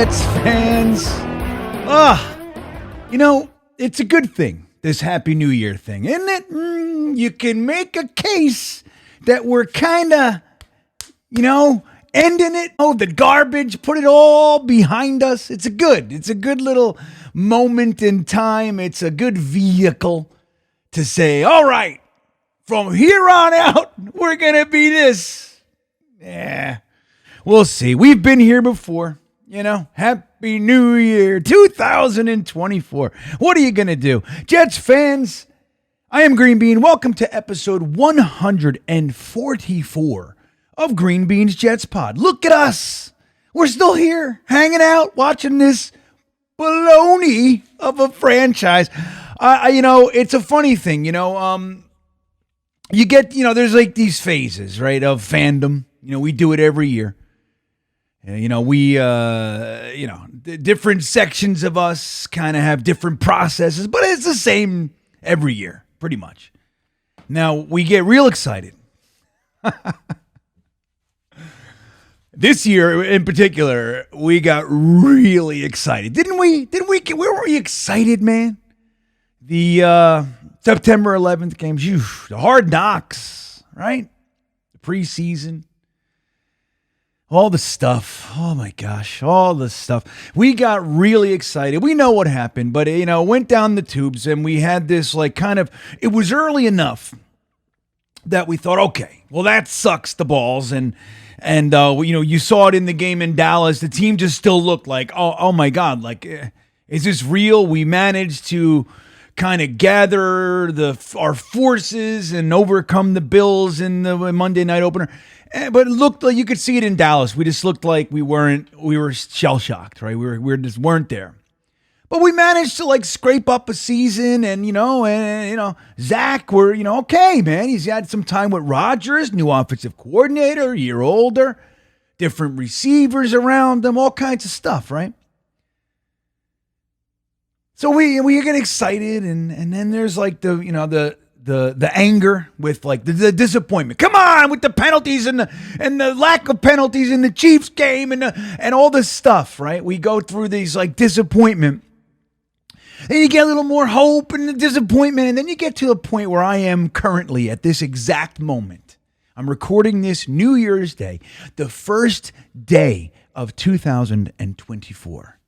Jets fans. It's a good thing, this Happy New Year thing, isn't it? You can make a case that we're kind of, ending it. Oh, the garbage, put it all behind us. It's a good little moment in time. It's a good vehicle to say, all right, from here on out, we're going to be this. Yeah, we'll see. We've been here before. Happy New Year 2024. What are you going to do? Jets fans, I am Green Bean. Welcome to episode 144 of Green Bean's Jets Pod. Look at us. We're still here, hanging out, watching this baloney of a franchise. It's a funny thing, you get, there's like these phases, right, of fandom. We do it every year. Different sections of us kind of have different processes, but it's the same every year, pretty much. Now, we get real excited. This year in particular, we got really excited. Didn't we? Were we excited, man? The September 11th games, the Hard Knocks, right? The preseason. All the stuff. Oh, my gosh. All the stuff. We got really excited. We know what happened, but, went down the tubes, and we had this, it was early enough that we thought, okay, well, that sucks the balls. And you saw it in the game in Dallas. The team just still looked like, oh my God, is this real? We managed to kind of gather our forces and overcome the Bills in the Monday night opener. But it looked like you could see it in Dallas. We just looked like we were shell shocked, right? We just weren't there. But we managed to scrape up a season and Zach, we're, okay, man. He's had some time with Rodgers, new offensive coordinator, a year older, different receivers around him, all kinds of stuff, right? So we get excited and then there's the anger with the disappointment. Come on with the penalties and the lack of penalties in the Chiefs game and all this stuff, right? We go through these disappointment. Then you get a little more hope and the disappointment, and then you get to a point where I am currently at this exact moment. I'm recording this New Year's Day, the first day of 2024.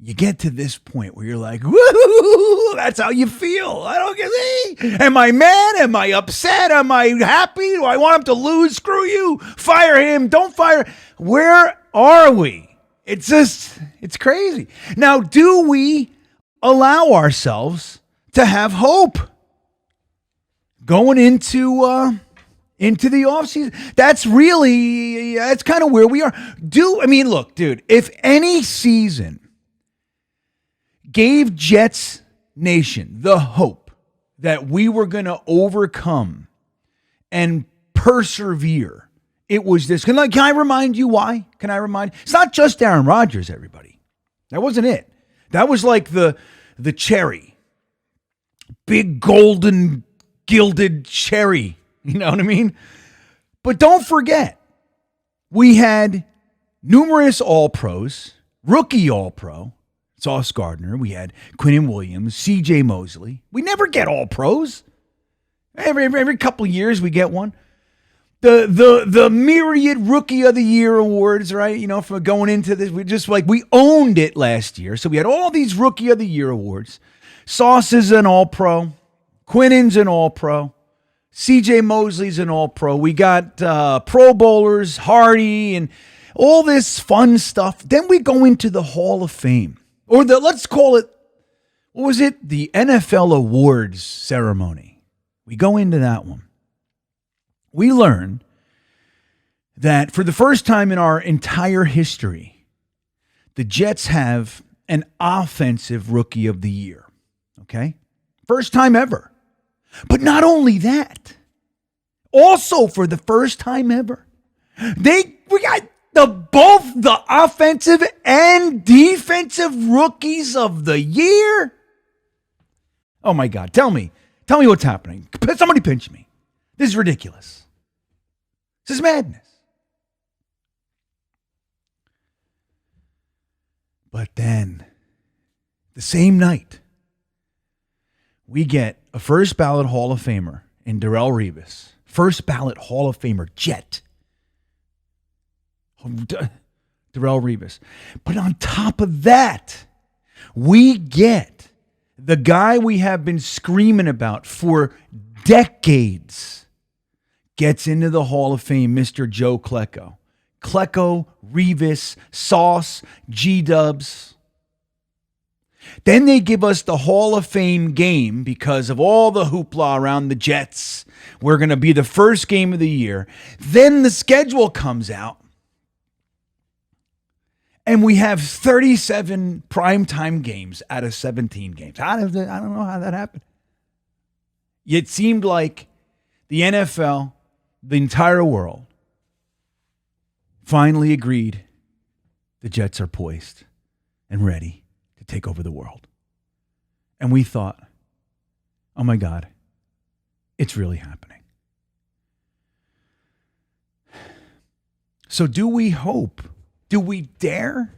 You get to this point where you're like, woo, that's how you feel. I don't get it. Am I mad? Am I upset? Am I happy? Do I want him to lose? Screw you. Fire him. Don't fire. Where are we? It's crazy. Now, do we allow ourselves to have hope going into the offseason? That's kind of where we are. Look, dude, if any season gave Jets Nation the hope that we were going to overcome and persevere, it was this. Can I remind you why? It's not just Aaron Rodgers, everybody. That wasn't it. That was like the cherry. Big golden gilded cherry. You know what I mean? But don't forget, we had numerous All-Pros, rookie All-Pro, Sauce Gardner. We had Quinnen Williams, C.J. Mosley. We never get All-Pros. Every couple of years we get one. The myriad Rookie of the Year awards, right? For going into this, we owned it last year. So we had all these Rookie of the Year awards. Sauce is an All-Pro. Quinnen's an All-Pro. C.J. Mosley's an All-Pro. We got Pro Bowlers, Hardy, and all this fun stuff. Then we go into the Hall of Fame. Or let's call it, what was it? The NFL Awards ceremony. We go into that one. We learn that for the first time in our entire history, the Jets have an offensive Rookie of the Year. Okay? First time ever. But not only that, also for the first time ever, we got both the offensive and defensive Rookies of the Year. Oh my God. Tell me what's happening. Somebody pinch me. This is ridiculous. This is madness. But then, the same night, we get a first ballot Hall of Famer in Darrelle Revis. First ballot Hall of Famer, Jet. Darrelle Revis. But on top of that, we get the guy we have been screaming about for decades gets into the Hall of Fame, Mr. Joe Klecko. Klecko, Revis, Sauce, G-Dubs. Then they give us the Hall of Fame game because of all the hoopla around the Jets. We're going to be the first game of the year. Then the schedule comes out. And we have 37 primetime games out of 17 games. I don't know how that happened. It seemed like the NFL, the entire world, finally agreed the Jets are poised and ready to take over the world. And we thought, oh my God, it's really happening. So do we hope? Do we dare?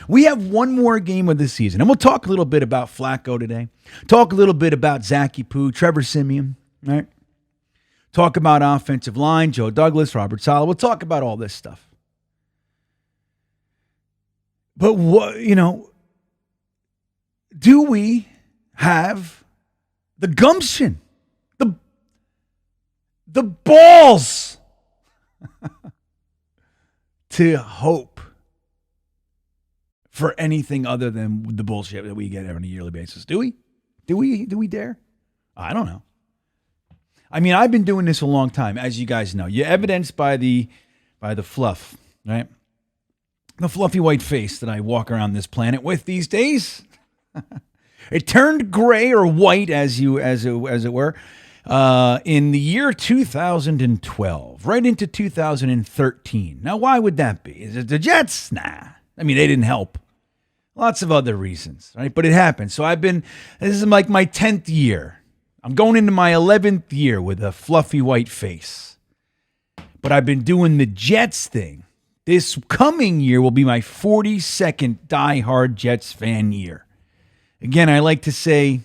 We have one more game of the season. And we'll talk a little bit about Flacco today. Talk a little bit about Zachy Poo, Trevor Siemian, right? Talk about offensive line, Joe Douglas, Robert Saleh. We'll talk about all this stuff. But what, do we have the gumption, the balls to hope for anything other than the bullshit that we get on a yearly basis? Do we? Do we dare? I don't know. I mean, I've been doing this a long time, as you guys know. You're evidenced by the fluff, right? The fluffy white face that I walk around this planet with these days. It turned gray or white, as it were, in the year 2012, right into 2013. Now, why would that be? Is it the Jets? Nah. I mean, they didn't help. Lots of other reasons, right? But it happened. So this is like my 10th year. I'm going into my 11th year with a fluffy white face. But I've been doing the Jets thing. This coming year will be my 42nd diehard Jets fan year. Again, I like to say,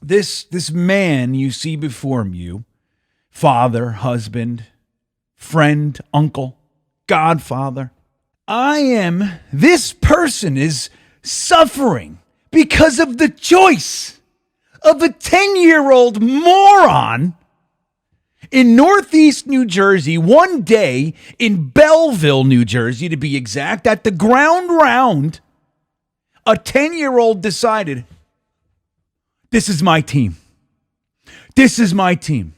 this man you see before you, father, husband, friend, uncle, godfather, this person is suffering because of the choice of a 10-year-old moron in Northeast New Jersey, one day in Belleville, New Jersey, to be exact, at the ground round, a 10-year-old decided, this is my team. This is my team.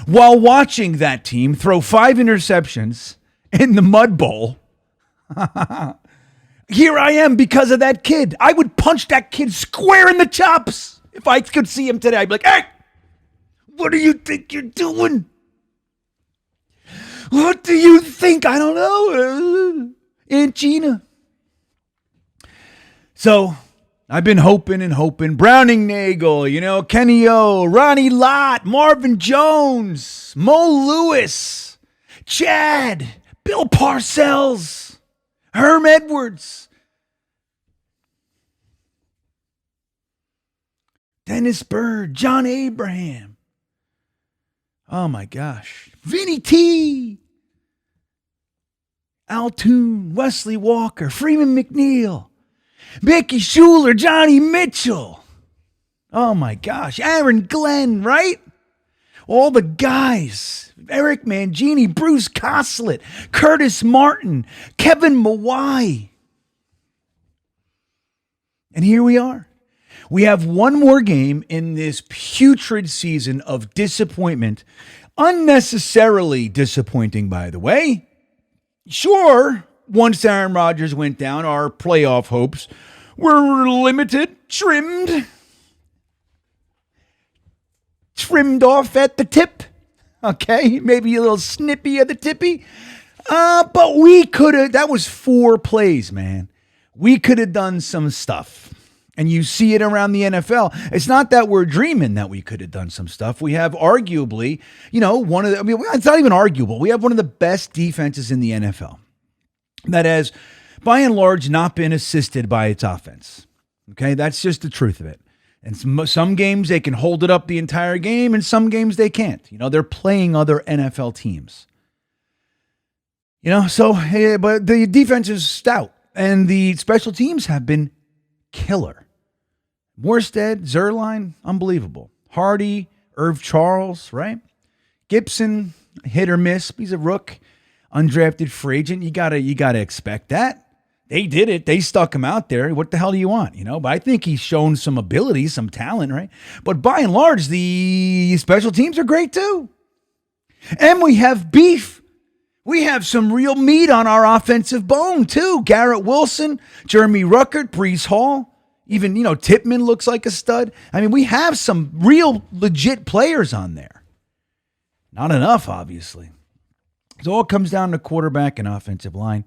While watching that team throw 5 interceptions in the Mud Bowl, here I am because of that kid. I would punch that kid square in the chops if I could see him today. I'd be like, hey, what do you think you're doing? What do you think? I don't know. Aunt Gina. So I've been hoping and hoping. Browning Nagel, Kenny O, Ronnie Lott, Marvin Jones, Mo Lewis, Chad, Bill Parcells, Herm Edwards, Dennis Bird, John Abraham. Oh my gosh. Vinny T. Al Toon, Wesley Walker, Freeman McNeil, Mickey Schuler, Johnny Mitchell. Oh my gosh. Aaron Glenn, right? All the guys. Eric Mangini, Bruce Coslett, Curtis Martin, Kevin Mawai. And here we are. We have one more game in this putrid season of disappointment. Unnecessarily disappointing, by the way. Sure, once Aaron Rodgers went down, our playoff hopes were limited, trimmed off at the tip. Okay, maybe a little snippy at the tippy. But we could have, that was 4 plays, man. We could have done some stuff. And you see it around the NFL. It's not that we're dreaming that we could have done some stuff. We have arguably, it's not even arguable. We have one of the best defenses in the NFL that has by and large, not been assisted by its offense. Okay, that's just the truth of it. And some games they can hold it up the entire game, and some games they can't. They're playing other NFL teams. But the defense is stout, and the special teams have been killer. Morstead, Zerline, unbelievable. Hardy, Irv Charles, right? Gibson, hit or miss. He's a rook, undrafted free agent. You gotta expect that. They did it. They stuck him out there. What the hell do you want? But I think he's shown some ability, some talent, right? But by and large, the special teams are great too. And we have beef. We have some real meat on our offensive bone too. Garrett Wilson, Jeremy Ruckert, Breece Hall. Even, Tippmann looks like a stud. I mean, we have some real legit players on there. Not enough, obviously. It all comes down to quarterback and offensive line.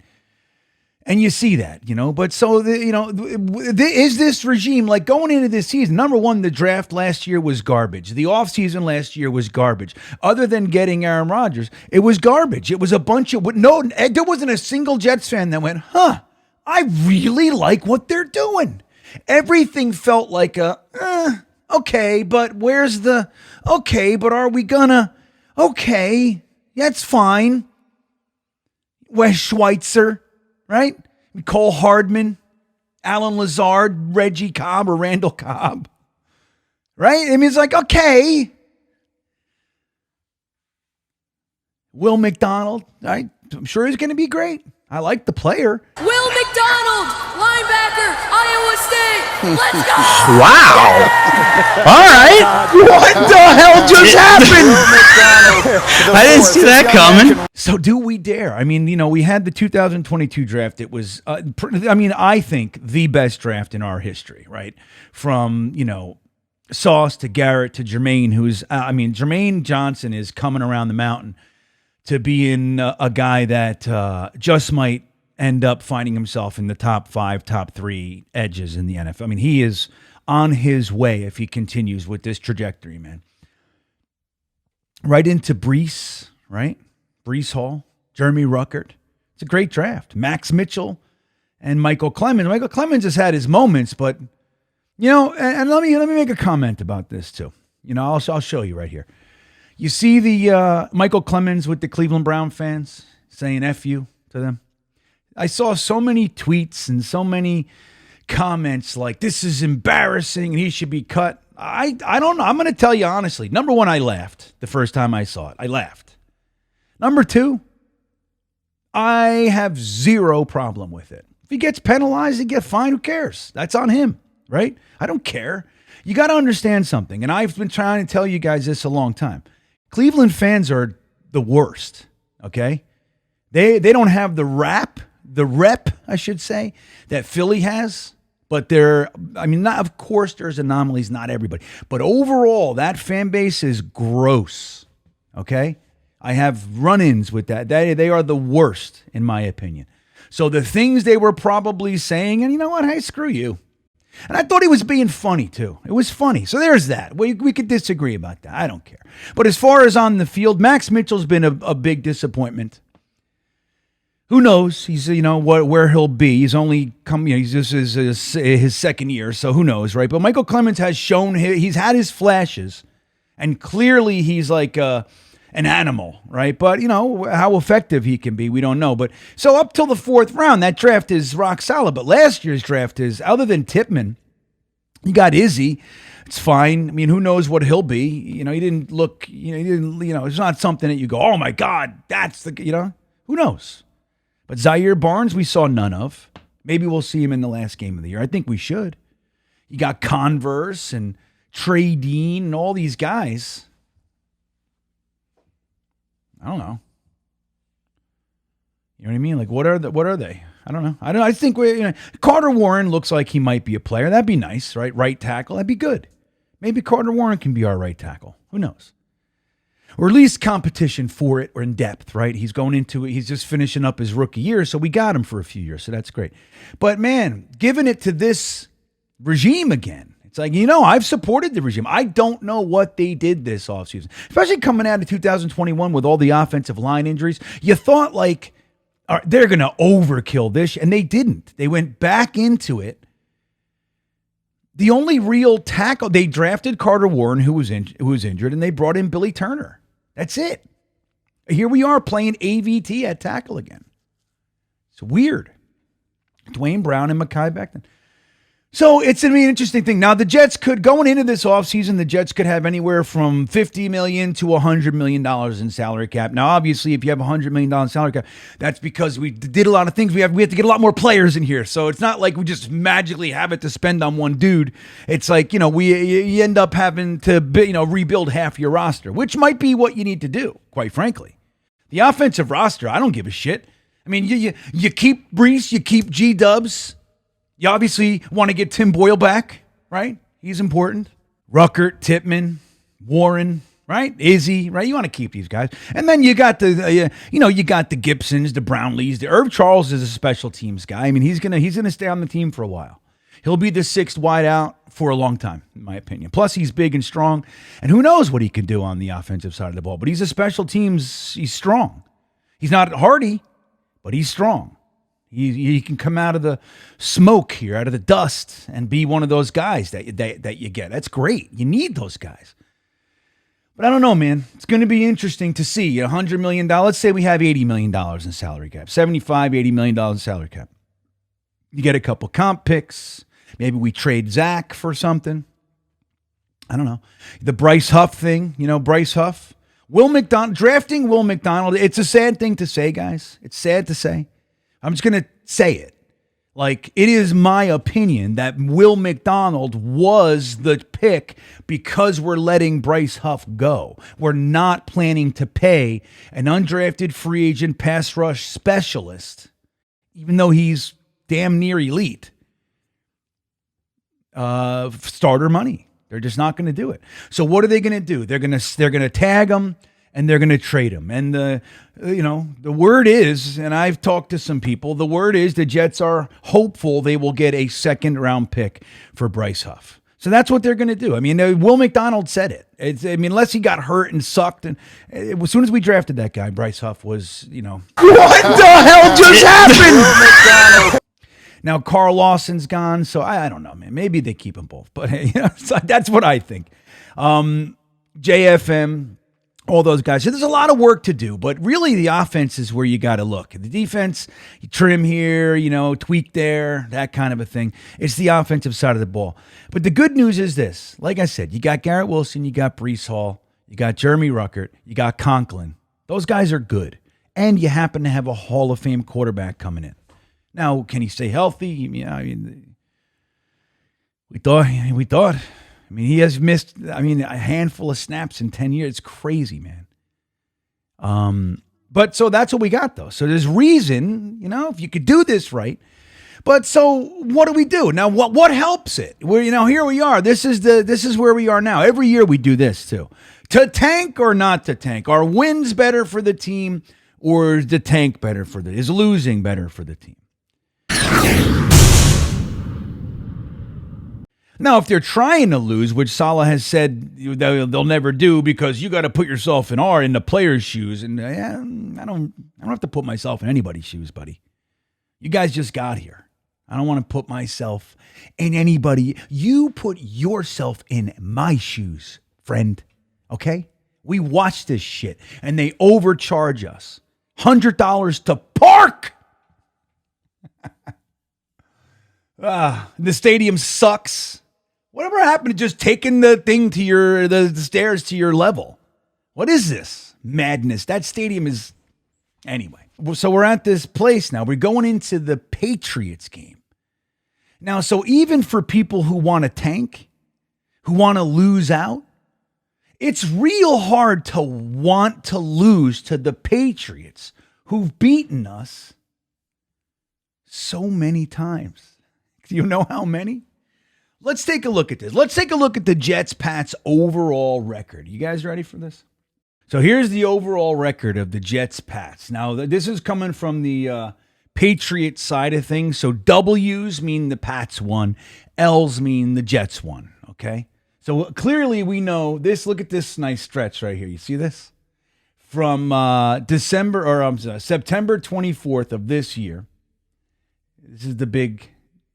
And you see that, But so, is this regime, like going into this season, number one, the draft last year was garbage. The offseason last year was garbage. Other than getting Aaron Rodgers, it was garbage. It was a bunch of, there wasn't a single Jets fan that went, I really like what they're doing. Everything felt like okay, but where's the, okay, but are we gonna, okay, that's fine. Wes Schweitzer, right? Cole Hardman, Alan Lazard, Reggie Cobb or Randall Cobb, right? I mean, it's like, okay. Will McDonald, I'm sure he's going to be great. I like the player. Will McDonald, linebacker, Iowa State. Let's go! Wow. All right. What the hell just happened? I didn't see that coming. So do we dare? I mean, we had the 2022 draft. It was, I think the best draft in our history, right? From, Sauce to Garrett to Jermaine, Jermaine Johnson is coming around the mountain to being a guy that just might end up finding himself in the top 5, top 3 edges in the NFL. I mean, he is on his way if he continues with this trajectory, man. Right into Breece, right? Breece Hall, Jeremy Ruckert. It's a great draft. Max Mitchell and Michael Clemens. Michael Clemens has had his moments, but, and let me make a comment about this too. I'll show you right here. You see the Michael Clemens with the Cleveland Brown fans saying F you to them? I saw so many tweets and so many comments like, this is embarrassing and he should be cut. I don't know. I'm going to tell you honestly. Number one, I laughed the first time I saw it. I laughed. Number two, I have zero problem with it. If he gets penalized, he gets fined. Who cares? That's on him, right? I don't care. You got to understand something, and I've been trying to tell you guys this a long time. Cleveland fans are the worst, okay? They don't have the rep, I should say, that Philly has, but of course there's anomalies, not everybody. But overall, that fan base is gross, okay? I have run-ins with that. They are the worst, in my opinion. So the things they were probably saying, and you know what? Hey, screw you. And I thought he was being funny, too. It was funny. So there's that. We could disagree about that. I don't care. But as far as on the field, Max Mitchell's been a big disappointment. Who knows? He's, where he'll be. He's only come, this is his second year, so who knows, right? But Michael Clemens has shown, he's had his flashes, and clearly he's like an animal, right? But, how effective he can be, we don't know. But so up till the 4th round, that draft is rock solid. But last year's draft is, other than Tippmann, you got Izzy. It's fine. I mean, who knows what he'll be? He didn't look, it's not something that you go, oh my God, that's the, who knows? But Zaire Barnes, we saw none of. Maybe we'll see him in the last game of the year. I think we should. You got Converse and Trey Dean and all these guys. I don't know. You know what I mean? Like, what are they? I don't know. I think Carter Warren looks like he might be a player. That'd be nice, right? Right tackle. That'd be good. Maybe Carter Warren can be our right tackle. Who knows? Or at least competition for it or in depth, right? He's going into it. He's just finishing up his rookie year, so we got him for a few years, so that's great. But, man, giving it to this regime again, it's like, I've supported the regime. I don't know what they did this offseason, especially coming out of 2021 with all the offensive line injuries. You thought, like, they're going to overkill this. And they didn't. They went back into it. The only real tackle, they drafted Carter Warren, who was injured, and they brought in Billy Turner. That's it. Here we are playing AVT at tackle again. It's weird. Dwayne Brown and Mekhi Becton. So it's going to be an interesting thing. Now, the Jets could, going into this offseason, the Jets could have anywhere from $50 million to $100 million in salary cap. Now, obviously, if you have $100 million salary cap, that's because we did a lot of things. We have to get a lot more players in here. So it's not like we just magically have it to spend on one dude. It's like, you end up having to, rebuild half your roster, which might be what you need to do, quite frankly. The offensive roster, I don't give a shit. I mean, you keep Brees, you keep G-Dubs. You obviously want to get Tim Boyle back, right? He's important. Ruckert, Tippmann, Warren, right? Izzy, right? You want to keep these guys. And then you got you got the Gibsons, the Brownlees. The Irv Charles is a special teams guy. I mean, he's gonna stay on the team for a while. He'll be the sixth wideout for a long time, in my opinion. Plus, he's big and strong, and who knows what he can do on the offensive side of the ball. But he's a special teams. He's strong. He's not hardy, but he's strong. He can come out of the smoke here, out of the dust, and be one of those guys that you get. That's great. You need those guys. But I don't know, man. It's going to be interesting to see. $100 million. Let's say we have $80 million in salary cap. $75, $80 million in salary cap. You get a couple comp picks. Maybe we trade Zach for something. I don't know. The Bryce Huff thing. Bryce Huff. Drafting Will McDonald. It's a sad thing to say, guys. It's sad to say. I'm just going to say it. Like, it is my opinion that Will McDonald was the pick because we're letting Bryce Huff go. We're not planning to pay an undrafted free agent pass rush specialist, even though he's damn near elite, starter money. They're just not going to do it. So what are they going to do? They're going to tag him. And they're going to trade him. And the word is, and I've talked to some people, the word is the Jets are hopeful they will get a second-round pick for Bryce Huff. So that's what they're going to do. I mean, Will McDonald said it. Unless he got hurt and sucked. And as soon as we drafted that guy, Bryce Huff was, What the hell just happened? Now, Carl Lawson's gone, so I don't know, man. Maybe they keep them both. But so that's what I think. JFM... all those guys. So there's a lot of work to do, but really the offense is where you got to look. The defense, you trim here, tweak there, that kind of a thing. It's the offensive side of the ball. But the good news is this. Like I said, you got Garrett Wilson, you got Breece Hall, you got Jeremy Ruckert, you got Conklin. Those guys are good. And you happen to have a Hall of Fame quarterback coming in. Now, can he stay healthy? We thought. He has missed, a handful of snaps in 10 years. It's crazy, man. But so that's what we got, though. So there's reason, if you could do this right. But so what do we do? Now, what helps it? Here we are. This is where we are now. Every year we do this, too. To tank or not to tank? Are wins better for the team, or is the tank better is losing better for the team? Now, if they're trying to lose, which Saleh has said they'll never do because you got to put yourself in the player's shoes, and I don't have to put myself in anybody's shoes, buddy. You guys just got here. I don't want to put myself in anybody. You put yourself in my shoes, friend. Okay? We watch this shit, and they overcharge us $100 to park. The stadium sucks. Whatever happened to just taking the thing to the stairs to your level? What is this madness? That stadium is... Anyway, so we're at this place now. We're going into the Patriots game. Now, so even for people who want to tank, who want to lose out, it's real hard to want to lose to the Patriots who've beaten us so many times. Do you know how many? Let's take a look at this. Let's take a look at the Jets-Pats overall record. You guys ready for this? So here's the overall record of the Jets-Pats. Now, this is coming from the Patriots side of things. So W's mean the Pats won. L's mean the Jets won. Okay? So clearly we know this. Look at this nice stretch right here. You see this? from September 24th of this year. This is the big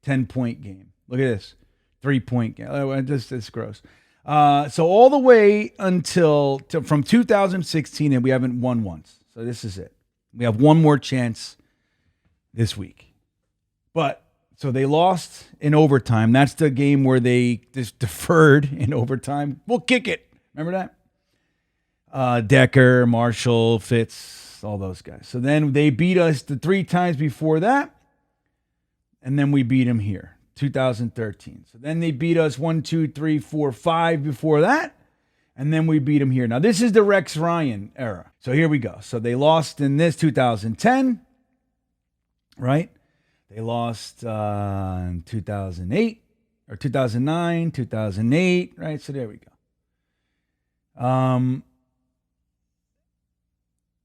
10-point game. Look at this. 3-point game. Oh, this is gross. So all the way from 2016, and we haven't won once. So this is it. We have one more chance this week. But so they lost in overtime. That's the game where they just deferred in overtime. We'll kick it. Remember that? Decker, Marshall, Fitz, all those guys. So then they beat us the 3 times before that. And then we beat them here, 2013. So then they beat us 1, 2, 3, 4, 5 before that. And then we beat them here. Now, this is the Rex Ryan era. So here we go. So they lost in this 2010, right? They lost in 2008 or 2009, 2008, right? So there we go.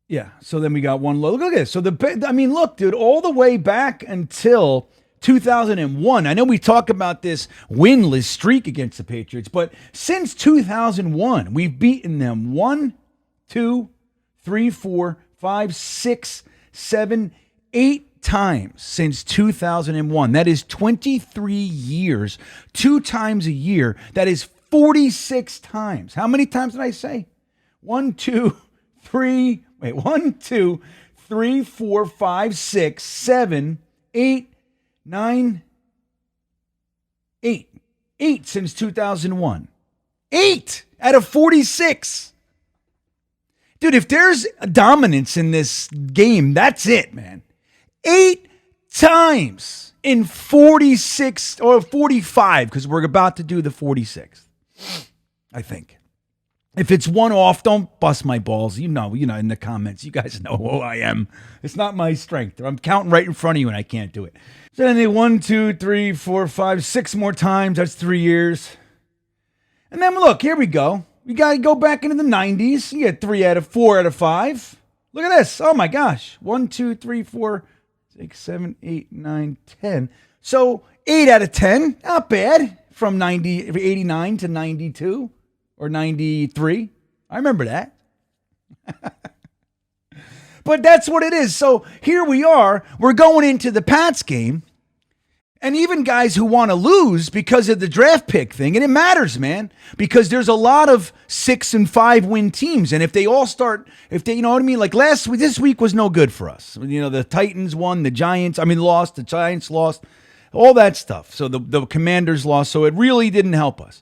Yeah, so then we got one low. Look at this. So look, dude, all the way back until 2001. I know we talk about this winless streak against the Patriots, but since 2001, we've beaten them 1, 2, 3, 4, 5, 6, 7, 8 times since 2001. That is 23 years, 2 times a year. That is 46 times. How many times did I say? 1, 2, 3, 4, 5, 6, 7, 8, 9, 8. 8 since 2001. 8 out of 46. Dude, if there's dominance in this game, that's it, man. 8 times in 46 or 45, because we're about to do the 46th, I think. If it's one off, don't bust my balls. You know, in the comments, you guys know who I am. It's not my strength. I'm counting right in front of you and I can't do it. So then they 1, 2, 3, 4, 5, 6 more times. That's 3 years. And then look, here we go. We got to go back into the 90s. You get 4 out of 5. Look at this. Oh my gosh. 1, 2, 3, 4, 6, 7, 8, 9, 10. So 8 out of 10. Not bad. From 89 to 92. Or 93. I remember that. But that's what it is. So here we are. We're going into the Pats game. And even guys who want to lose because of the draft pick thing. And it matters, man. Because there's a lot of 6 and 5 win teams. And if they all start, you know what I mean? Like last week, this week was no good for us. You know, the Titans won, the Giants lost, the Giants lost. All that stuff. So the Commanders lost. So it really didn't help us.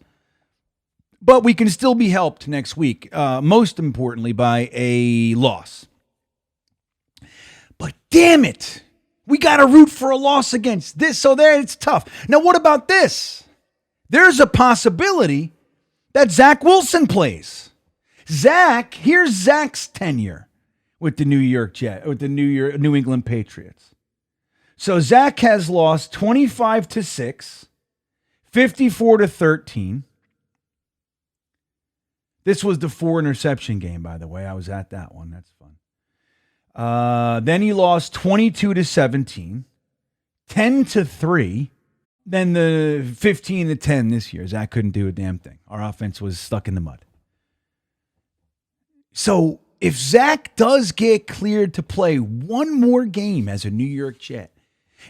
But we can still be helped next week, most importantly, by a loss. But damn it, we got to root for a loss against this. So there, it's tough. Now, what about this? There's a possibility that Zach Wilson plays. Here's Zach's tenure with the New England Patriots. So Zach has lost 25-6, 54-13. This was the 4 interception game, by the way. I was at that one. That's fun. Then he lost 22-17, 10-3. Then the 15-10 this year. Zach couldn't do a damn thing. Our offense was stuck in the mud. So if Zach does get cleared to play one more game as a New York Jet,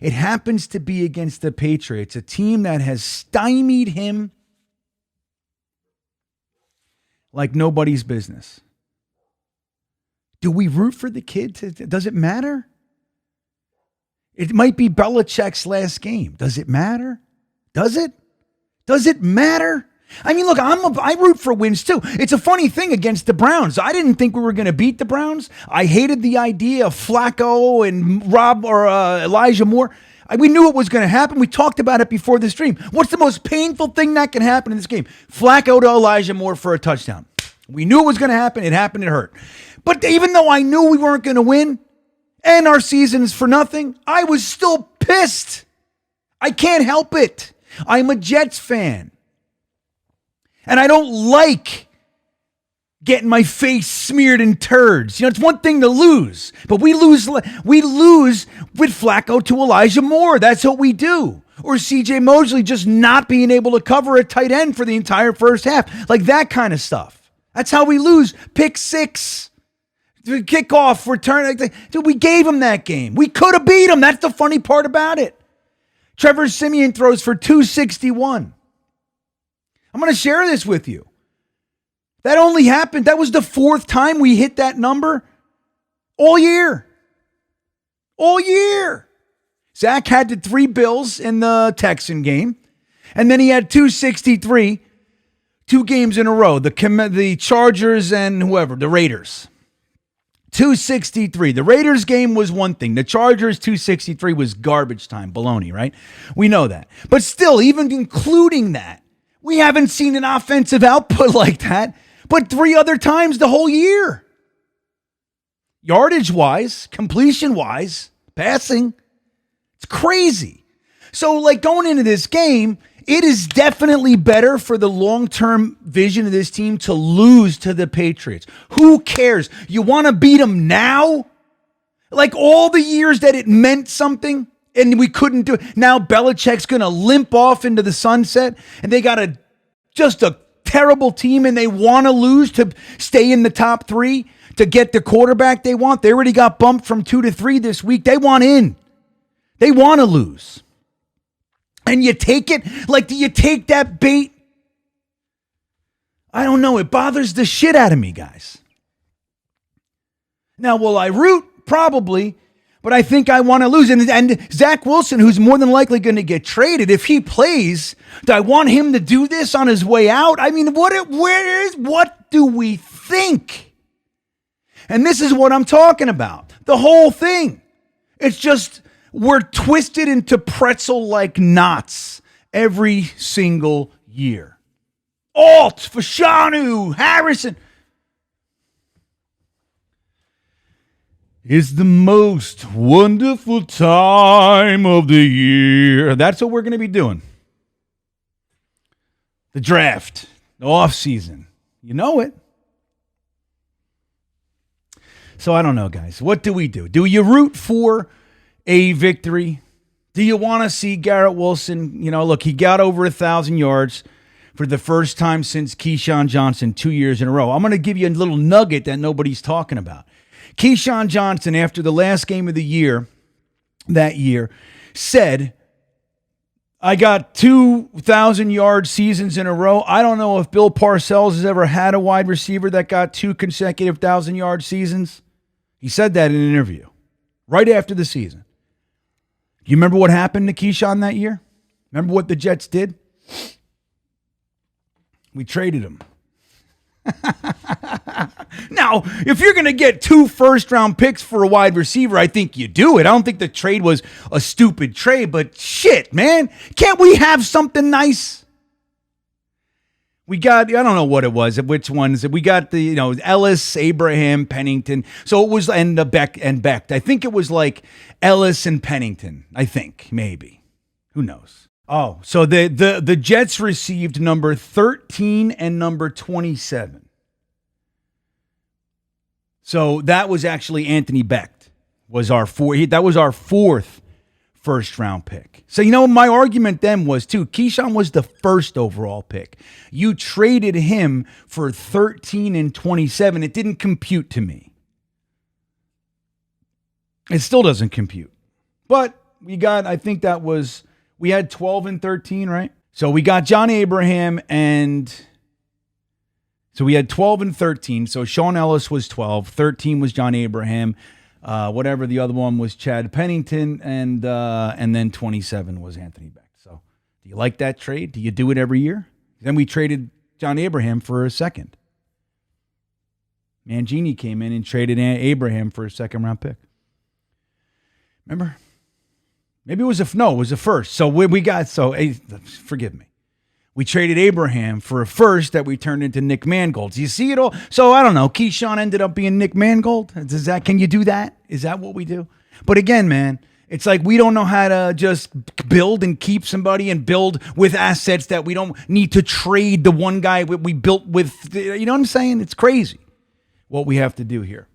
it happens to be against the Patriots, a team that has stymied him like nobody's business. Do we root for the kid? Does it matter? It might be Belichick's last game. Does it matter? Does it? Does it matter? I mean, look, I root for wins too. It's a funny thing against the Browns. I didn't think we were going to beat the Browns. I hated the idea of Flacco and Elijah Moore. We knew it was going to happen. We talked about it before the stream. What's the most painful thing that can happen in this game? Flacco to Elijah Moore for a touchdown. We knew it was going to happen. It happened. It hurt. But even though I knew we weren't going to win and our season's for nothing, I was still pissed. I can't help it. I'm a Jets fan. And I don't like getting my face smeared in turds. You know, it's one thing to lose, but we lose with Flacco to Elijah Moore. That's what we do. Or CJ Mosley just not being able to cover a tight end for the entire first half. Like that kind of stuff. That's how we lose. Pick 6. Kickoff, return. Dude, we gave him that game. We could have beat him. That's the funny part about it. Trevor Siemian throws for 261. I'm going to share this with you. That only happened. That was the fourth time we hit that number all year. All year. Zach had the 3 bills in the Texan game. And then he had 263 2 games in a row. The Chargers and whoever, the Raiders. 263. The Raiders game was one thing. The Chargers 263 was garbage time. Baloney, right? We know that. But still, even including that, we haven't seen an offensive output like that, but 3 other times the whole year. Yardage-wise, completion-wise, passing. It's crazy. So, like, going into this game, it is definitely better for the long-term vision of this team to lose to the Patriots. Who cares? You want to beat them now? Like all the years that it meant something and we couldn't do it. Now Belichick's going to limp off into the sunset and they got just a terrible team and they want to lose to stay in the top 3 to get the quarterback they want. They already got bumped from 2 to 3 this week. They want in. They want to lose. And you take it? Like, do you take that bait? I don't know. It bothers the shit out of me, guys. Now, will I root? Probably. But I think I want to lose. And Zach Wilson, who's more than likely going to get traded, if he plays, do I want him to do this on his way out? I mean, what do we think? And this is what I'm talking about. The whole thing. It's just... we're twisted into pretzel-like knots every single year. Alt, Fashanu, Harrison. It's the most wonderful time of the year. That's what we're going to be doing. The draft, the off-season. You know it. So I don't know, guys. What do we do? Do you root for a victory? Do you want to see Garrett Wilson? You know, look, he got over 1,000 yards for the first time since Kesan Johnson 2 years in a row. I'm going to give you a little nugget that nobody's talking about. Kesan Johnson, after the last game of the year, that year, said, I got 2,000-yard seasons in a row. I don't know if Bill Parcells has ever had a wide receiver that got 2 consecutive 1,000-yard seasons. He said that in an interview right after the season. You remember what happened to Kesan that year? Remember what the Jets did? We traded him. Now, if you're going to get 2 first-round picks for a wide receiver, I think you do it. I don't think the trade was a stupid trade, but shit, man. Can't we have something nice? We got, I don't know what it was, which ones. We got the, Ellis, Abraham, Pennington. So it was, and Beck. I think it was like Ellis and Pennington. I think, maybe. Who knows? Oh, so the Jets received number 13 and number 27. So that was actually Anthony Becht. That was our 4th first-round pick. So, my argument then was, too, Kesan was the 1st overall pick. You traded him for 13 and 27. It didn't compute to me. It still doesn't compute. But we had 12 and 13, right? So we got John Abraham so we had 12 and 13. So Sean Ellis was 12. 13 was John Abraham. Whatever the other one was Chad Pennington, and then 27 was Anthony Beck. So, do you like that trade? Do you do it every year? Then we traded John Abraham for a 2nd. Mangini came in and traded Abraham for a 2nd-round pick. Remember? Maybe it was a 1st. So forgive me. We traded Abraham for a 1st that we turned into Nick Mangold. Do you see it all? So I don't know. Kesan ended up being Nick Mangold. Can you do that? Is that what we do? But again, man, it's like we don't know how to just build and keep somebody and build with assets that we don't need to trade the one guy we built with. You know what I'm saying? It's crazy what we have to do here.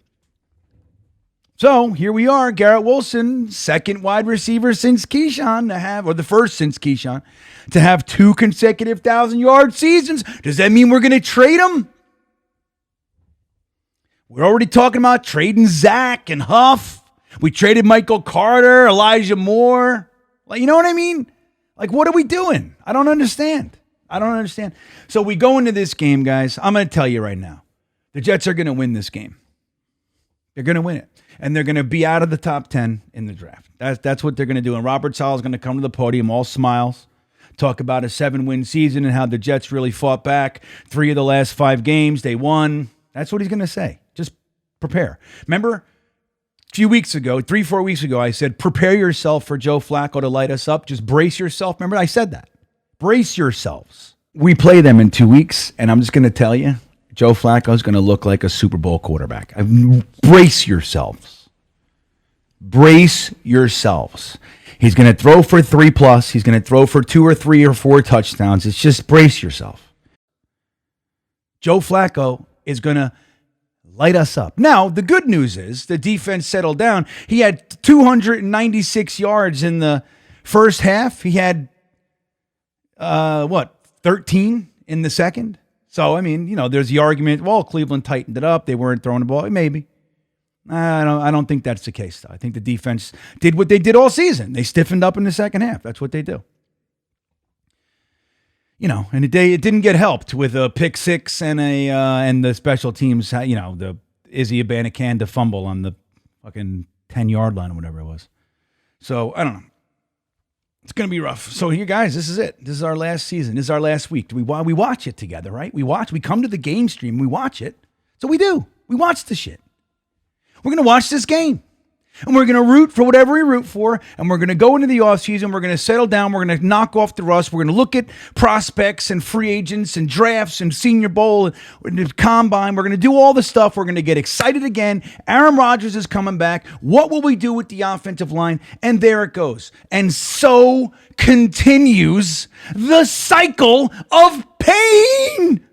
So here we are, Garrett Wilson, 2nd wide receiver since Kesan the 1st since Kesan, to have 2 consecutive 1,000-yard seasons. Does that mean we're going to trade him? We're already talking about trading Zach and Huff. We traded Michael Carter, Elijah Moore. Like, you know what I mean? Like, what are we doing? I don't understand. So we go into this game, guys. I'm going to tell you right now. The Jets are going to win this game. They're going to win it. And they're going to be out of the top 10 in the draft. That's what they're going to do. And Robert Saleh is going to come to the podium all smiles, talk about a 7-win season and how the Jets really fought back. 3 of the last 5 games, they won. That's what he's going to say. Just prepare. Remember, a few weeks ago, 3-4 weeks ago, I said, prepare yourself for Joe Flacco to light us up. Just brace yourself. Remember, I said that. Brace yourselves. We play them in 2 weeks, and I'm just going to tell you, Joe Flacco is going to look like a Super Bowl quarterback. Brace yourselves. Brace yourselves. He's going to throw for 3+. He's going to throw for 2 or 3 or 4 touchdowns. It's just brace yourself. Joe Flacco is going to light us up. Now, the good news is the defense settled down. He had 296 yards in the first half. He had 13 in the second. So, I mean, there's the argument, well, Cleveland tightened it up. They weren't throwing the ball. Maybe. I don't think that's the case, though. I think the defense did what they did all season. They stiffened up in the second half. That's what they do. And it didn't get helped with a pick 6 and the special teams, the Izzy Abanikanda fumble on the fucking 10-yard line or whatever it was. So, I don't know. It's going to be rough. So here, guys, this is it. This is our last season. This is our last week. We watch it together, right? We come to the game stream. We watch it. So we do. We watch the shit. We're going to watch this game. And we're going to root for whatever we root for. And we're going to go into the offseason. We're going to settle down. We're going to knock off the rust. We're going to look at prospects and free agents and drafts and Senior Bowl and Combine. We're going to do all the stuff. We're going to get excited again. Aaron Rodgers is coming back. What will we do with the offensive line? And there it goes. And so continues the cycle of pain.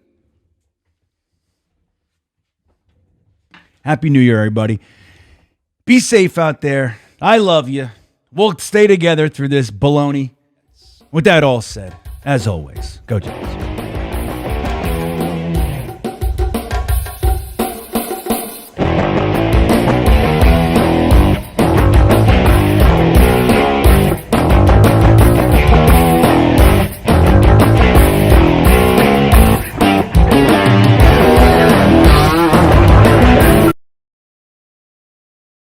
Happy New Year, everybody. Be safe out there. I love you. We'll stay together through this baloney. With that all said, as always, go Jets.